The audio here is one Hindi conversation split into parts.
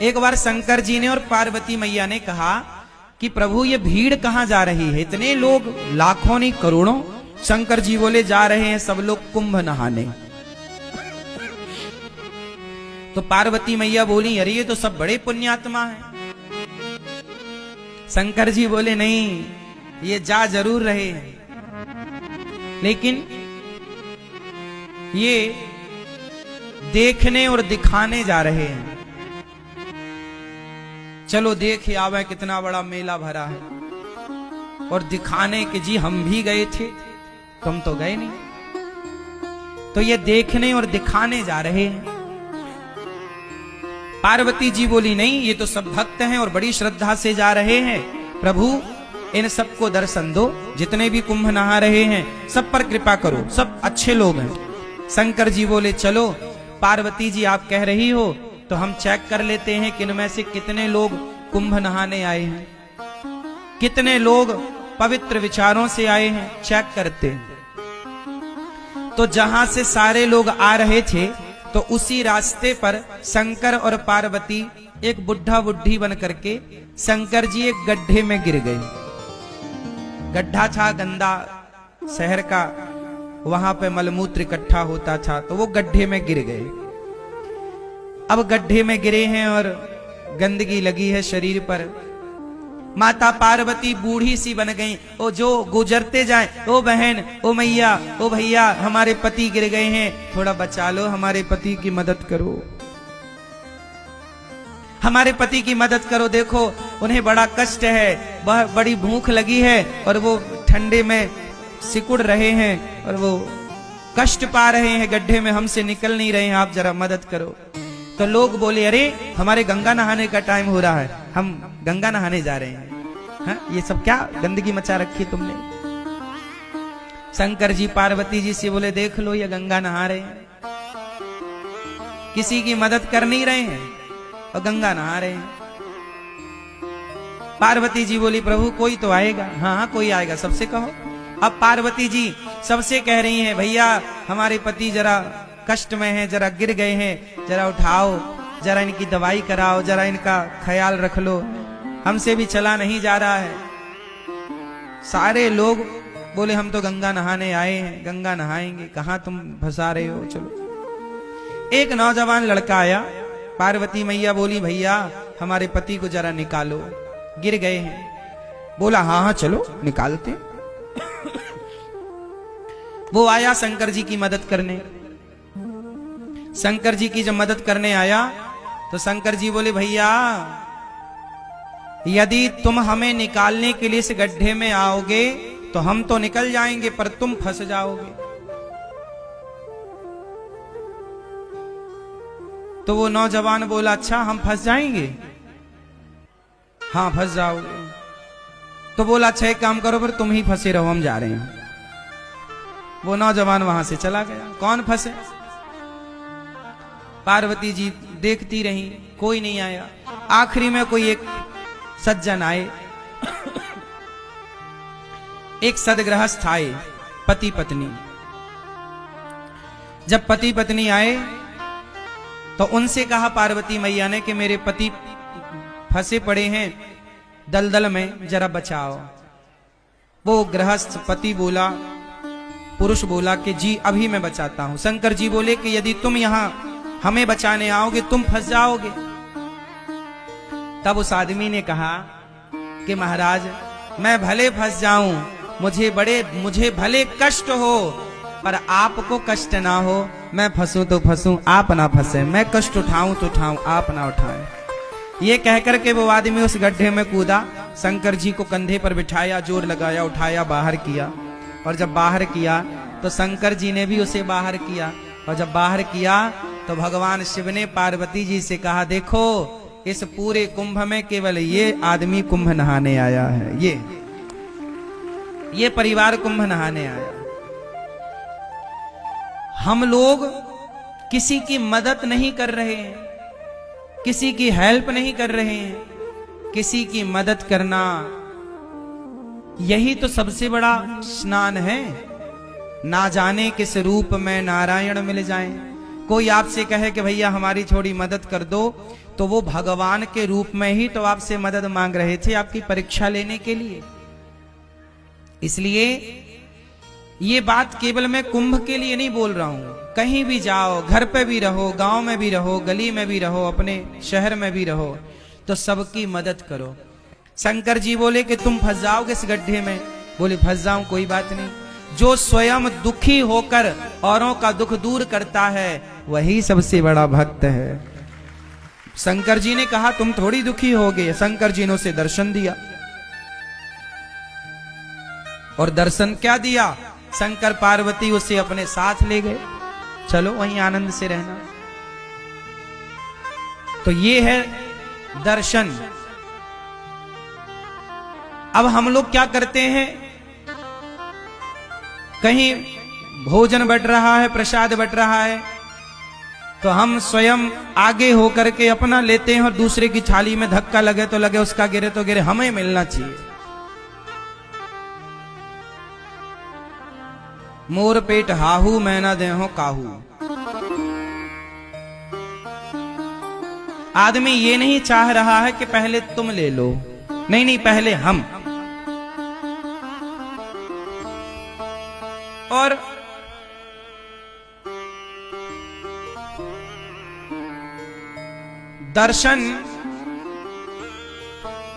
एक बार शंकर जी ने और पार्वती मैया ने कहा कि प्रभु ये भीड़ कहां जा रही है, इतने लोग, लाखों नहीं करोड़ों। शंकर जी बोले जा रहे हैं सब लोग कुंभ नहाने। तो पार्वती मैया बोली अरे ये तो सब बड़े पुण्यात्मा हैं। शंकर जी बोले नहीं, ये जा जरूर रहे हैं, लेकिन ये देखने और दिखाने जा रहे हैं। चलो देख आवे कितना बड़ा मेला भरा है, और दिखाने के जी हम भी गए थे, तुम तो गए नहीं। तो ये देखने और दिखाने जा रहे हैं। पार्वती जी बोली नहीं, ये तो सब भक्त हैं और बड़ी श्रद्धा से जा रहे हैं। प्रभु इन सबको दर्शन दो, जितने भी कुंभ नहा रहे हैं सब पर कृपा करो, सब अच्छे लोग हैं। शंकर जी बोले चलो पार्वती जी आप कह रही हो तो हम चेक कर लेते हैं कि इनमें से कितने लोग कुंभ नहाने आए हैं, कितने लोग पवित्र विचारों से आए हैं, चेक करते हैं। तो जहां से सारे लोग आ रहे थे तो उसी रास्ते पर शंकर और पार्वती एक बुढ़ा बुढ़ी बन करके शंकर जी एक गड्ढे में गिर गए। गड्ढा था गंदा शहर का, वहां पे मलमूत्र इकट्ठा होता था, तो वो गड्ढे में गिर गए। अब गड्ढे में गिरे हैं और गंदगी लगी है शरीर पर। माता पार्वती बूढ़ी सी बन गई। ओ जो गुजरते जाए, ओ बहन, ओ मैया, ओ भैया, हमारे पति गिर गए हैं, थोड़ा बचा लो, हमारे पति की मदद करो, हमारे पति की मदद करो। देखो उन्हें बड़ा कष्ट है, बड़ी भूख लगी है और वो ठंडे में सिकुड़ रहे हैं और वो कष्ट पा रहे हैं, गड्ढे में हमसे निकल नहीं रहे हैं, आप जरा मदद करो। तो लोग बोले अरे हमारे गंगा नहाने का टाइम हो रहा है, हम गंगा नहाने जा रहे हैं। हाँ, ये सब क्या गंदगी मचा रखी तुमने। शंकर जी पार्वती जी से बोले देख लो ये गंगा नहा रहे हैं, किसी की मदद कर नहीं रहे हैं और गंगा नहा रहे हैं। पार्वती जी बोली प्रभु कोई तो आएगा। हाँ हाँ कोई आएगा, सबसे कहो। अब पार्वती जी सबसे कह रही हैं भैया हमारे पति जरा कष्ट में हैं, जरा गिर गए हैं, जरा उठाओ, जरा इनकी दवाई कराओ, जरा इनका ख्याल रख लो, हमसे भी चला नहीं जा रहा है। सारे लोग बोले हम तो गंगा नहाने आए हैं, गंगा नहाएंगे, कहां तुम फंसा रहे हो, चलो। एक नौजवान लड़का आया। पार्वती मैया बोली भैया हमारे पति को जरा निकालो, गिर गए हैं। बोला हाँ हाँ चलो निकालते। वो आया शंकर जी की मदद करने। शंकर जी की जब मदद करने आया तो शंकर जी बोले भैया यदि तुम हमें निकालने के लिए इस गड्ढे में आओगे तो हम तो निकल जाएंगे, पर तुम फंस जाओगे। तो वो नौजवान बोला अच्छा हम फंस जाएंगे। हाँ फंस जाओगे। तो बोला अच्छा एक काम करो, फिर तुम ही फंसे रहो, हम जा रहे हैं। वो नौजवान वहां से चला गया। कौन फंसे? पार्वती जी देखती रही, कोई नहीं आया। आखिरी में कोई एक सज्जन आए, एक सदगृहस्थ आए, पति पत्नी। जब पति पत्नी आए तो उनसे कहा पार्वती मैया ने कि मेरे पति फंसे पड़े हैं दलदल में, जरा बचाओ। वो गृहस्थ पति बोला, पुरुष बोला कि जी अभी मैं बचाता हूं। शंकर जी बोले कि यदि तुम यहां हमें बचाने आओगे तुम फंस जाओगे। तब उस आदमी ने कहा कि महाराज मैं भले फंस जाऊं, मुझे भले कष्ट हो, पर आपको कष्ट ना हो। मैं फंसूं तो फंसूं, आप ना फंसे, मैं कष्ट उठाऊं तो उठाऊं, आप ना उठाएं। ये कहकर के वो आदमी उस गड्ढे में कूदा। शंकर जी को कंधे पर बिठाया, जोर लगाया, उठाया, बाहर किया। और जब बाहर किया तो शंकर जी ने भी उसे बाहर किया। और जब बाहर किया तो भगवान शिव ने पार्वती जी से कहा देखो इस पूरे कुंभ में केवल ये आदमी कुंभ नहाने आया है, ये परिवार कुंभ नहाने आया। हम लोग किसी की मदद नहीं कर रहे हैं, किसी की हेल्प नहीं कर रहे हैं। किसी की मदद करना यही तो सबसे बड़ा स्नान है। ना जाने किस रूप में नारायण मिल जाएं। कोई आपसे कहे कि भैया हमारी थोड़ी मदद कर दो, तो वो भगवान के रूप में ही तो आपसे मदद मांग रहे थे, आपकी परीक्षा लेने के लिए। इसलिए ये बात केवल मैं कुंभ के लिए नहीं बोल रहा हूं, कहीं भी जाओ, घर पे भी रहो, गांव में भी रहो, गली में भी रहो, अपने शहर में भी रहो, तो सबकी मदद करो। शंकर जी बोले कि तुम फंस जाओगे इस गड्ढे में। बोले फंस जाऊं, कोई बात नहीं। जो स्वयं दुखी होकर औरों का दुख दूर करता है वही सबसे बड़ा भक्त है। शंकर जी ने कहा तुम थोड़ी दुखी होगे। शंकर जी ने उसे दर्शन दिया, और दर्शन क्या दिया? शंकर पार्वती उसे अपने साथ ले गए, चलो वहीं आनंद से रहना। तो ये है दर्शन। अब हम लोग क्या करते हैं, कहीं भोजन बट रहा है, प्रसाद बट रहा है, तो हम स्वयं आगे होकर के अपना लेते हैं और दूसरे की थाली में धक्का लगे तो लगे, उसका गिरे तो गिरे, हमें मिलना चाहिए। मोर पेट हाहू मैना देहो काहू। आदमी ये नहीं चाह रहा है कि पहले तुम ले लो, नहीं नहीं, पहले हम। और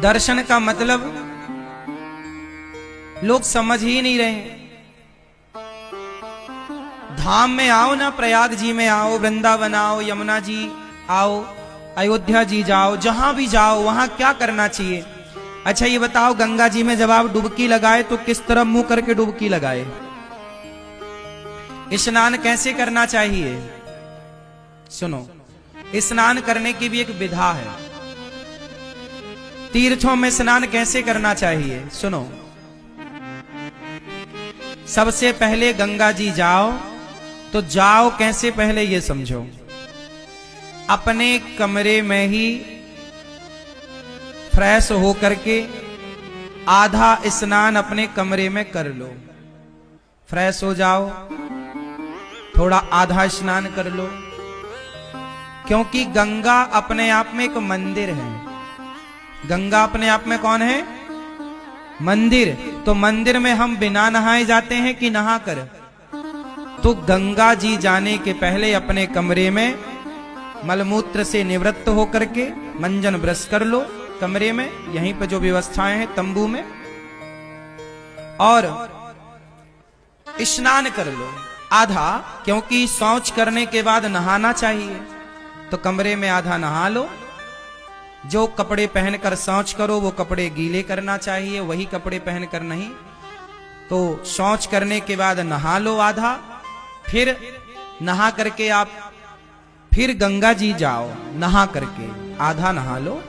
दर्शन का मतलब लोग समझ ही नहीं रहे। धाम में आओ ना, प्रयाग जी में आओ, वृंदावन आओ, यमुना जी आओ, अयोध्या जी जाओ, जहां भी जाओ वहां क्या करना चाहिए? अच्छा ये बताओ, गंगा जी में जब आप डुबकी लगाए तो किस तरफ मुंह करके डुबकी लगाए? स्नान कैसे करना चाहिए? सुनो, स्नान करने की भी एक विधा है। तीर्थों में स्नान कैसे करना चाहिए? सुनो, सबसे पहले गंगा जी जाओ, तो जाओ कैसे पहले ये समझो। अपने कमरे में ही फ्रेश होकर के आधा स्नान अपने कमरे में कर लो। फ्रेश हो जाओ, थोड़ा आधा स्नान कर लो, क्योंकि गंगा अपने आप में एक मंदिर है। गंगा अपने आप में कौन है? मंदिर। तो मंदिर में हम बिना नहाए जाते हैं कि नहा कर? तो गंगा जी जाने के पहले अपने कमरे में मलमूत्र से निवृत्त होकर के मंजन ब्रश कर लो कमरे में, यहीं पर जो व्यवस्थाएं हैं तंबू में, और स्नान कर लो आधा, क्योंकि शौच करने के बाद नहाना चाहिए। तो कमरे में आधा नहा लो। जो कपड़े पहनकर शौच करो वो कपड़े गीले करना चाहिए, वही कपड़े पहनकर नहीं। तो शौच करने के बाद नहा लो आधा, फिर नहा करके आप फिर गंगा जी जाओ, नहा करके आधा नहा लो,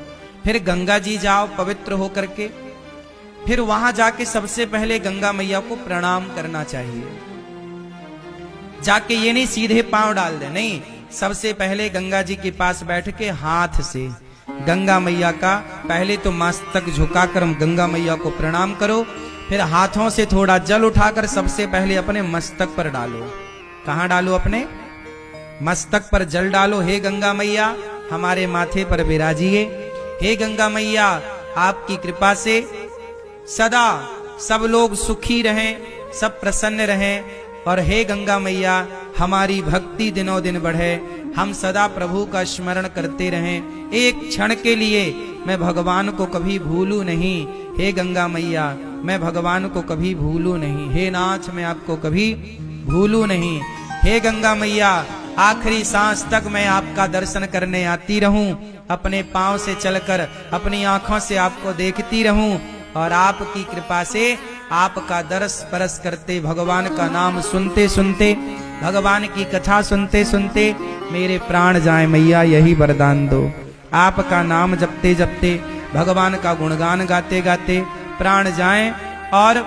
फिर गंगा जी जाओ पवित्र होकर के, फिर वहां जाके सबसे पहले गंगा मैया को प्रणाम करना चाहिए। जाके ये नहीं सीधे पांव डाल दे, नहीं, सबसे पहले गंगा जी के पास बैठ के हाथ से गंगा मैया का पहले तो मस्तक झुकाकर गंगा मैया को प्रणाम करो, फिर हाथों से थोड़ा जल उठाकर सबसे पहले अपने मस्तक पर डालो। कहां डालो? अपने मस्तक पर जल डालो। हे गंगा मैया हमारे माथे पर विराजिए। हे गंगा मैया आपकी कृपा से सदा सब लोग सुखी रहें, सब प्रसन्न रहें, और हे गंगा मैया हमारी भक्ति दिनों दिन बढ़े, हम सदा प्रभु का स्मरण करते रहें। एक क्षण के लिए मैं भगवान को कभी भूलूं नहीं। हे गंगा मैया मैं भगवान को कभी भूलूं नहीं। हे नाथ मैं आपको कभी भूलूं नहीं। हे गंगा मैया आखिरी सांस तक मैं आपका दर्शन करने आती रहूं, अपने पांव से चलकर अपनी आंखों से आपको देखती रहूं, और आपकी कृपा से आपका दर्श परस करते, भगवान का नाम सुनते सुनते, भगवान की कथा सुनते सुनते मेरे प्राण जाए मैया, यही वरदान दो। आपका नाम जपते जपते, भगवान का गुणगान गाते गाते प्राण जाएं। और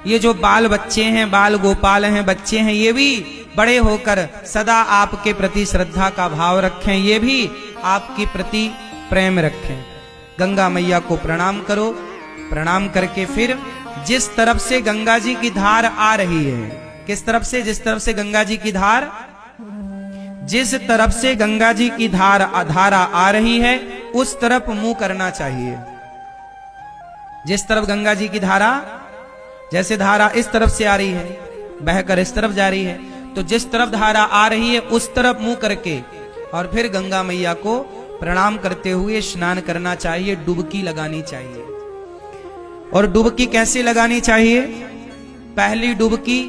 ये जो बाल बच्चे हैं, बाल गोपाल हैं, बच्चे हैं, ये भी बड़े होकर सदा आपके प्रति श्रद्धा का भाव रखें, ये भी आपके प्रति प्रेम रखें। गंगा मैया को प्रणाम करो। प्रणाम करके फिर जिस तरफ से गंगा जी की धार आ रही है, किस तरफ से? जिस तरफ से गंगा जी की धार जिस तरफ से गंगा जी की धारा आ रही है उस तरफ मुंह करना चाहिए। जिस तरफ गंगा जी की धारा, जैसे धारा इस तरफ से आ रही है, बहकर इस तरफ जा रही है, तो जिस तरफ धारा आ रही है उस तरफ मुंह करके और फिर गंगा मैया को प्रणाम करते हुए स्नान करना चाहिए, डुबकी लगानी चाहिए। और डुबकी कैसे लगानी चाहिए? पहली डुबकी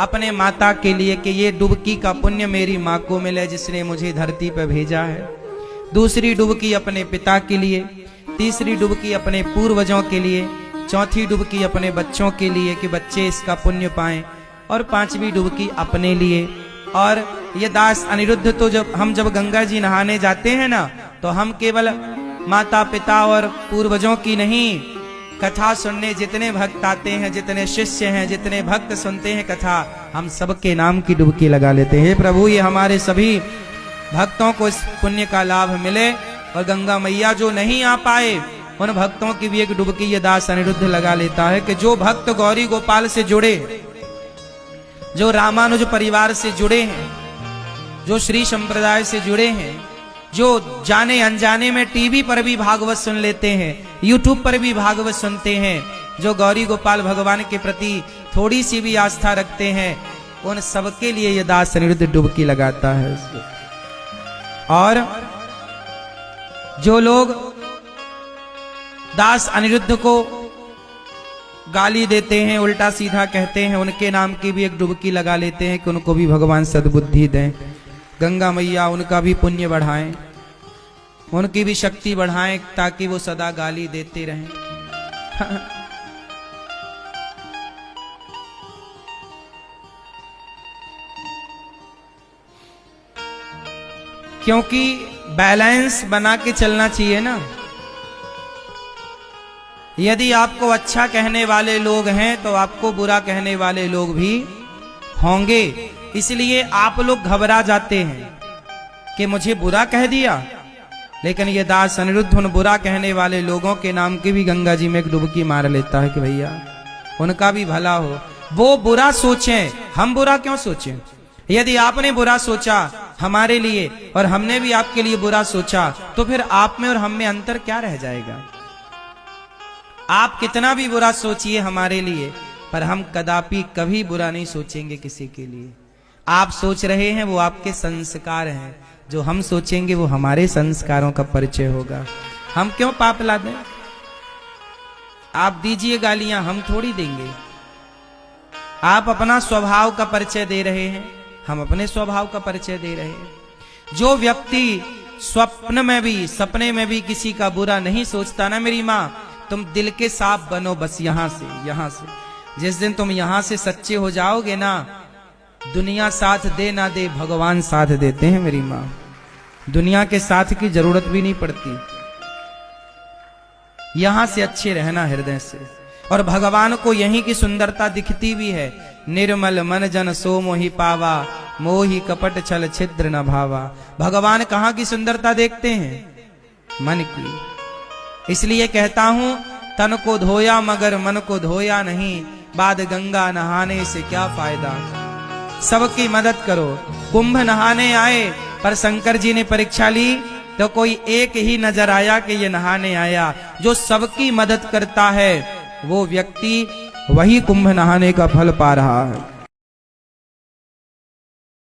अपने माता के लिए कि ये डुबकी का पुण्य मेरी माँ को मिले जिसने मुझे धरती पर भेजा है। दूसरी डुबकी अपने पिता के लिए, तीसरी डुबकी अपने पूर्वजों के लिए, चौथी डुबकी अपने बच्चों के लिए कि बच्चे इसका पुण्य पाएं, और पांचवी डुबकी अपने लिए। और ये दास अनिरुद्ध तो जब गंगा जी नहाने जाते हैं ना, तो हम केवल माता पिता और पूर्वजों की नहीं, कथा सुनने जितने भक्त आते हैं, जितने शिष्य हैं, जितने भक्त सुनते हैं कथा, हम सबके नाम की डुबकी लगा लेते हैं। प्रभु ये हमारे सभी भक्तों को इस पुण्य का लाभ मिले, और गंगा मैया जो नहीं आ पाए उन भक्तों की भी एक डुबकी ये दास अनिरुद्ध लगा लेता है कि जो भक्त गौरी गोपाल से जुड़े, जो रामानुज परिवार से जुड़े हैं, जो श्री संप्रदाय से जुड़े हैं, जो जाने अनजाने में टीवी पर भी भागवत सुन लेते हैं, यूट्यूब पर भी भागवत सुनते हैं, जो गौरी गोपाल भगवान के प्रति थोड़ी सी भी आस्था रखते हैं, उन सबके लिए ये दास अनिरुद्ध डुबकी लगाता है। और जो लोग दास अनिरुद्ध को गाली देते हैं, उल्टा सीधा कहते हैं, उनके नाम की भी एक डुबकी लगा लेते हैं कि उनको भी भगवान सद्बुद्धि दें, गंगा मैया उनका भी पुण्य बढ़ाएं, उनकी भी शक्ति बढ़ाएं, ताकि वो सदा गाली देते रहें। क्योंकि बैलेंस बना के चलना चाहिए ना। यदि आपको अच्छा कहने वाले लोग हैं तो आपको बुरा कहने वाले लोग भी होंगे, इसलिए आप लोग घबरा जाते हैं कि मुझे बुरा कह दिया। लेकिन ये दास अनिरुद्ध उन बुरा कहने वाले लोगों के नाम की भी गंगा जी में एक डुबकी मार लेता है कि भैया उनका भी भला हो। वो बुरा सोचें, हम बुरा क्यों सोचें? यदि आपने बुरा सोचा हमारे लिए और हमने भी आपके लिए बुरा सोचा, तो फिर आप में और हम में अंतर क्या रह जाएगा? आप कितना भी बुरा सोचिए हमारे लिए, पर हम कदापि कभी बुरा नहीं सोचेंगे किसी के लिए। आप सोच रहे हैं वो आपके संस्कार हैं, जो हम सोचेंगे वो हमारे संस्कारों का परिचय होगा। हम क्यों पाप ला दें? आप दीजिए गालियां, हम थोड़ी देंगे। आप अपना स्वभाव का परिचय दे रहे हैं, हम अपने स्वभाव का परिचय दे रहे हैं। जो व्यक्ति स्वप्न में भी, सपने में भी किसी का बुरा नहीं सोचता ना मेरी माँ, तुम दिल के साफ बनो बस यहां से। जिस दिन तुम यहां से सच्चे हो जाओगे ना, दुनिया साथ दे ना दे, भगवान साथ देते हैं मेरी माँ। दुनिया के साथ की जरूरत भी नहीं पड़ती, यहां से अच्छे रहना हृदय से। और भगवान को यहीं की सुंदरता दिखती भी है। निर्मल मन जन सो मोहि पावा, मोहि कपट छल छिद्र न भावा। भगवान कहाँ की सुंदरता देखते हैं? मन की। इसलिए कहता हूं, तन को धोया मगर मन को धोया नहीं, बाद गंगा नहाने से क्या फायदा। सबकी मदद करो। कुंभ नहाने आए, पर शंकर जी ने परीक्षा ली तो कोई एक ही नजर आया कि ये नहाने आया। जो सबकी मदद करता है वो व्यक्ति वही कुंभ नहाने का फल पा रहा है।